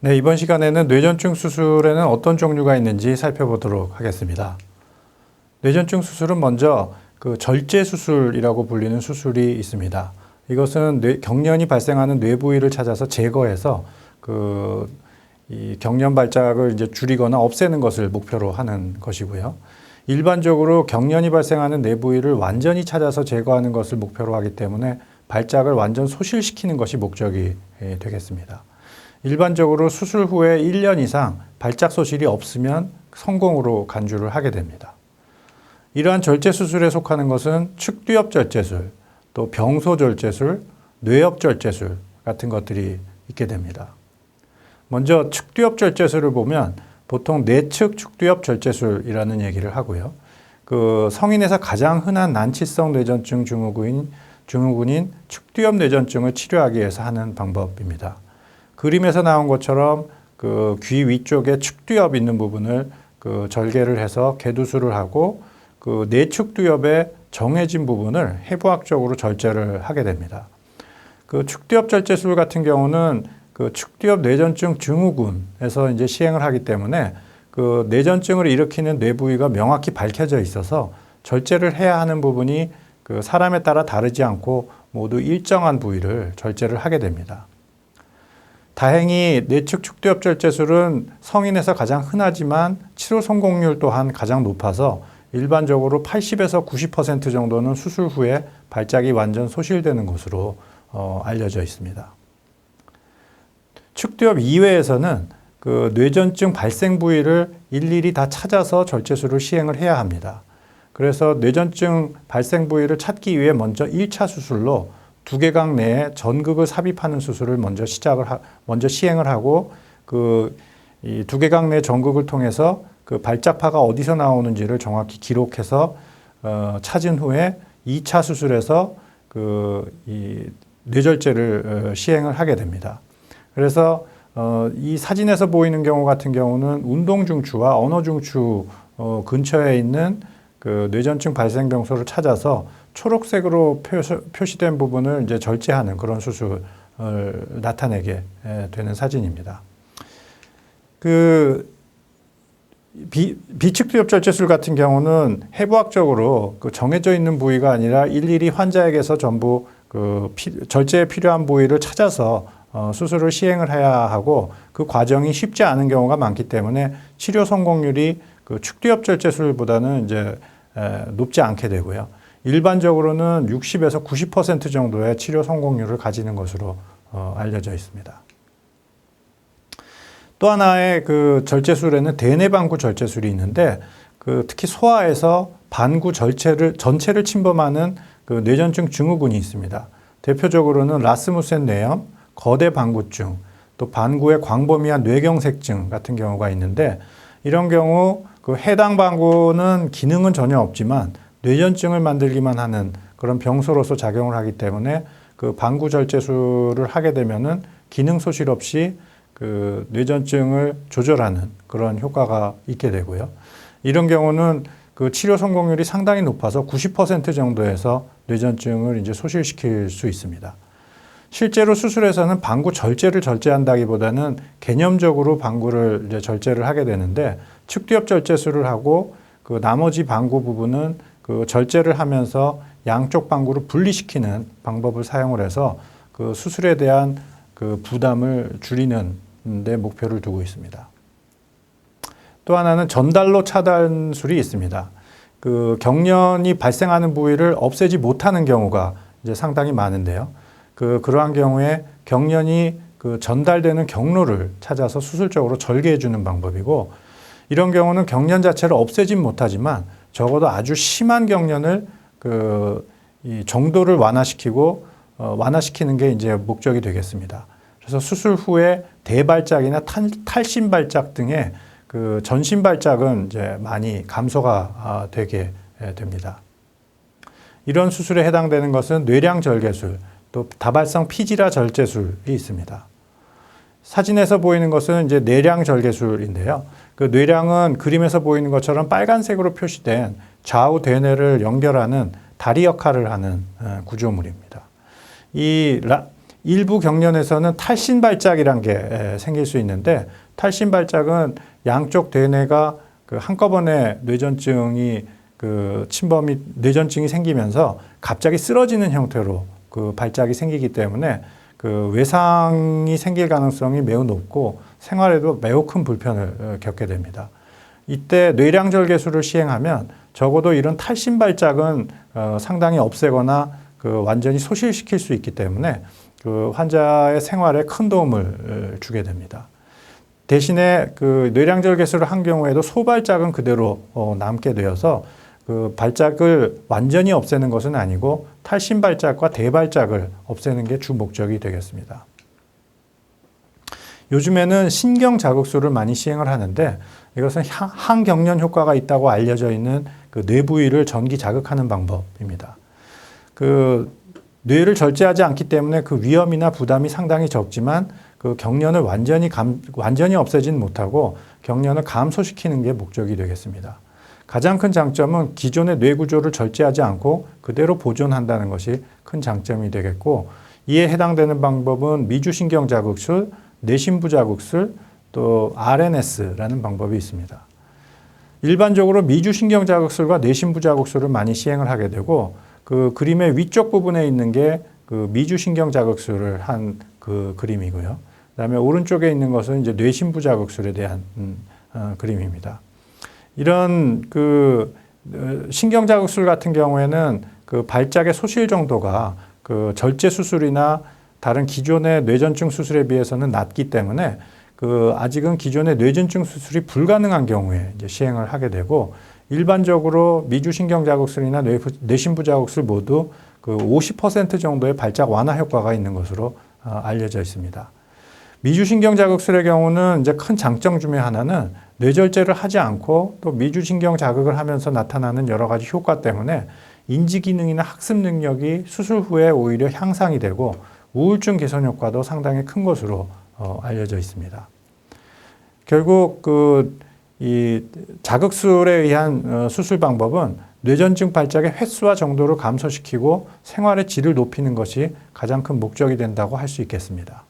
네, 이번 시간에는 뇌전증 수술에는 어떤 종류가 있는지 살펴보도록 하겠습니다. 뇌전증 수술은 먼저 절제 수술이라고 불리는 수술이 있습니다. 이것은 경련이 발생하는 뇌 부위를 찾아서 제거해서 이 경련 발작을 이제 줄이거나 없애는 것을 목표로 하는 것이고요. 일반적으로 경련이 발생하는 뇌 부위를 완전히 찾아서 제거하는 것을 목표로 하기 때문에 발작을 완전 소실시키는 것이 목적이 되겠습니다. 일반적으로 수술 후에 1년 이상 발작 소실이 없으면 성공으로 간주를 하게 됩니다. 이러한 절제 수술에 속하는 것은 측두엽 절제술, 또 병소 절제술, 뇌엽 절제술 같은 것들이 있게 됩니다. 먼저 측두엽 절제술을 보면 보통 내측 측두엽 절제술이라는 얘기를 하고요. 성인에서 가장 흔한 난치성 뇌전증 증후군인 측두엽 뇌전증을 치료하기 위해서 하는 방법입니다. 그림에서 나온 것처럼 귀 위쪽에 측두엽 있는 부분을 절개를 해서 개두술을 하고 내측 두엽의 정해진 부분을 해부학적으로 절제를 하게 됩니다. 측두엽 절제술 같은 경우는 측두엽 뇌전증 증후군에서 이제 시행을 하기 때문에 뇌전증을 일으키는 뇌 부위가 명확히 밝혀져 있어서 절제를 해야 하는 부분이 사람에 따라 다르지 않고 모두 일정한 부위를 절제를 하게 됩니다. 다행히 내측 측두엽 절제술은 성인에서 가장 흔하지만 치료 성공률 또한 가장 높아서 일반적으로 80에서 90% 정도는 수술 후에 발작이 완전 소실되는 것으로 알려져 있습니다. 측두엽 이외에서는 뇌전증 발생 부위를 일일이 다 찾아서 절제술을 시행을 해야 합니다. 그래서 뇌전증 발생 부위를 찾기 위해 먼저 1차 수술로 두개강 내에 전극을 삽입하는 수술을 먼저 시행을 하고 이 두개강 내 전극을 통해서 발작파가 어디서 나오는지를 정확히 기록해서 찾은 후에 2차 수술에서 이 뇌절제를 시행을 하게 됩니다. 그래서 이 사진에서 보이는 경우 같은 경우는 운동중추와 언어중추 근처에 있는 뇌전증 발생 병소를 찾아서 초록색으로 표시된 부분을 이제 절제하는 그런 수술을 나타내게 되는 사진입니다. 비측두엽 절제술 같은 경우는 해부학적으로 정해져 있는 부위가 아니라 일일이 환자에게서 전부 절제에 필요한 부위를 찾아서 수술을 시행을 해야 하고 그 과정이 쉽지 않은 경우가 많기 때문에 치료 성공률이 측두엽 절제술보다는 이제 높지 않게 되고요. 일반적으로는 60에서 90% 정도의 치료 성공률을 가지는 것으로 알려져 있습니다. 또 하나의 절제술에는 대뇌반구 절제술이 있는데 특히 소아에서 반구 전체를 침범하는 뇌전증 증후군이 있습니다. 대표적으로는 라스무센 뇌염, 거대 반구증, 또 반구의 광범위한 뇌경색증 같은 경우가 있는데 이런 경우 해당 반구는 기능은 전혀 없지만 뇌전증을 만들기만 하는 그런 병소로서 작용을 하기 때문에 반구 절제술을 하게 되면은 기능 소실 없이 뇌전증을 조절하는 그런 효과가 있게 되고요. 이런 경우는 치료 성공률이 상당히 높아서 90% 정도에서 뇌전증을 이제 소실시킬 수 있습니다. 실제로 수술에서는 반구 절제를 절제한다기보다는 개념적으로 반구를 이제 절제를 하게 되는데 측두엽 절제술을 하고 나머지 반구 부분은 절제를 하면서 양쪽 반구를 분리시키는 방법을 사용을 해서 수술에 대한 부담을 줄이는 데 목표를 두고 있습니다. 또 하나는 전달로 차단술이 있습니다. 경련이 발생하는 부위를 없애지 못하는 경우가 이제 상당히 많은데요. 그러한 경우에 경련이 전달되는 경로를 찾아서 수술적으로 절개해 주는 방법이고 이런 경우는 경련 자체를 없애진 못하지만 적어도 아주 심한 경련을 이 정도를 완화시키는 게 이제 목적이 되겠습니다. 그래서 수술 후에 대발작이나 탈심 발작 등의 전신 발작은 이제 많이 감소가 되게 됩니다. 이런 수술에 해당되는 것은 뇌량 절개술, 또 다발성 피지라 절제술이 있습니다. 사진에서 보이는 것은 이제 뇌량 절개술인데요. 뇌량은 그림에서 보이는 것처럼 빨간색으로 표시된 좌우 대뇌를 연결하는 다리 역할을 하는 구조물입니다. 이 일부 경련에서는 탈신 발작이란 게 생길 수 있는데, 탈신 발작은 양쪽 대뇌가 그 한꺼번에 뇌전증이 뇌전증이 생기면서 갑자기 쓰러지는 형태로 그 발작이 생기기 때문에 그 외상이 생길 가능성이 매우 높고 생활에도 매우 큰 불편을 겪게 됩니다. 이때 뇌량절개술을 시행하면 적어도 이런 탈신 발작은 상당히 없애거나 그 완전히 소실시킬 수 있기 때문에 그 환자의 생활에 큰 도움을 주게 됩니다. 대신에 그 뇌량절개술을 한 경우에도 소발작은 그대로 남게 되어서 그 발작을 완전히 없애는 것은 아니고 탈신 발작과 대발작을 없애는 게 주 목적이 되겠습니다. 요즘에는 신경 자극술을 많이 시행을 하는데, 이것은 항경련 효과가 있다고 알려져 있는 그 뇌 부위를 전기 자극하는 방법입니다. 그 뇌를 절제하지 않기 때문에 그 위험이나 부담이 상당히 적지만 그 경련을 완전히 없애진 못하고 경련을 감소시키는 게 목적이 되겠습니다. 가장 큰 장점은 기존의 뇌 구조를 절제하지 않고 그대로 보존한다는 것이 큰 장점이 되겠고, 이에 해당되는 방법은 미주신경 자극술, 뇌신부 자극술, 또 RNS라는 방법이 있습니다. 일반적으로 미주신경 자극술과 뇌신부 자극술을 많이 시행을 하게 되고, 그 그림의 위쪽 부분에 있는 게 그 미주신경 자극술을 한 그 그림이고요. 그다음에 오른쪽에 있는 것은 이제 뇌신부 자극술에 대한 그림입니다. 이런 그 신경 자극술 같은 경우에는 그 발작의 소실 정도가 그 절제 수술이나 다른 기존의 뇌전증 수술에 비해서는 낮기 때문에 그 아직은 기존의 뇌전증 수술이 불가능한 경우에 이제 시행을 하게 되고, 일반적으로 미주신경 자극술이나 뇌신부 자극술 모두 그 50% 정도의 발작 완화 효과가 있는 것으로 알려져 있습니다. 미주신경 자극술의 경우는 이제 큰 장점 중에 하나는 뇌절제를 하지 않고 또 미주신경 자극을 하면서 나타나는 여러 가지 효과 때문에 인지 기능이나 학습 능력이 수술 후에 오히려 향상이 되고 우울증 개선 효과도 상당히 큰 것으로 알려져 있습니다. 결국 이 자극술에 의한 수술 방법은 뇌전증 발작의 횟수와 정도를 감소시키고 생활의 질을 높이는 것이 가장 큰 목적이 된다고 할 수 있겠습니다.